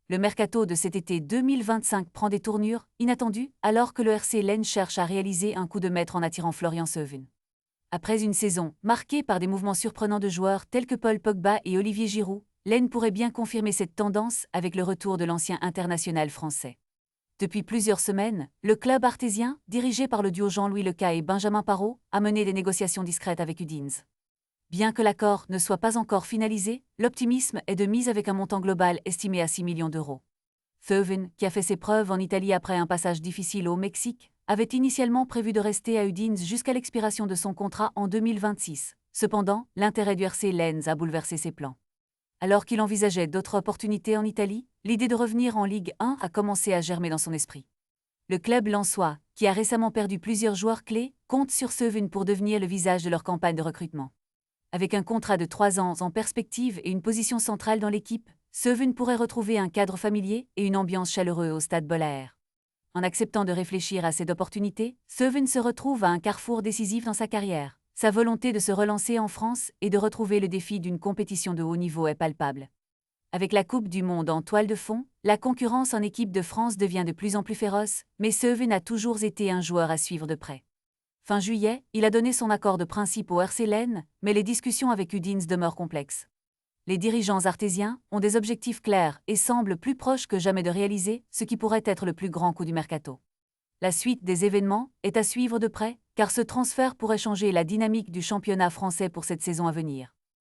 Le mercato de cet été 2025 prend des tournures inattendues alors que le RC Lens cherche à réaliser un coup de maître en attirant Florian Seven. Après une saison marquée par des mouvements surprenants de joueurs tels que Paul Pogba et Olivier Giroud, Lens pourrait bien confirmer cette tendance avec le retour de l'ancien international français. Depuis plusieurs semaines, le club artésien, dirigé par le duo Jean-Louis Leca et Benjamin Parot, a mené des négociations discrètes avec Udinese. Bien que l'accord ne soit pas encore finalisé, l'optimisme est de mise avec un montant global estimé à 6 millions d'euros. Seven, qui a fait ses preuves en Italie après un passage difficile au Mexique, avait initialement prévu de rester à Udinese jusqu'à l'expiration de son contrat en 2026. Cependant, l'intérêt du RC Lens a bouleversé ses plans. Alors qu'il envisageait d'autres opportunités en Italie, l'idée de revenir en Ligue 1 a commencé à germer dans son esprit. Le club lensois, qui a récemment perdu plusieurs joueurs clés, compte sur Seven pour devenir le visage de leur campagne de recrutement. Avec un contrat de 3 ans en perspective et une position centrale dans l'équipe, Seven pourrait retrouver un cadre familier et une ambiance chaleureuse au stade Bollaert. En acceptant de réfléchir à cette opportunité, Seven se retrouve à un carrefour décisif dans sa carrière. Sa volonté de se relancer en France et de retrouver le défi d'une compétition de haut niveau est palpable. Avec la Coupe du Monde en toile de fond, la concurrence en équipe de France devient de plus en plus féroce, mais Seven a toujours été un joueur à suivre de près. Fin juillet, il a donné son accord de principe au RC Lens, mais les discussions avec Udinese demeurent complexes. Les dirigeants artésiens ont des objectifs clairs et semblent plus proches que jamais de réaliser ce qui pourrait être le plus grand coup du mercato. La suite des événements est à suivre de près, car ce transfert pourrait changer la dynamique du championnat français pour cette saison à venir.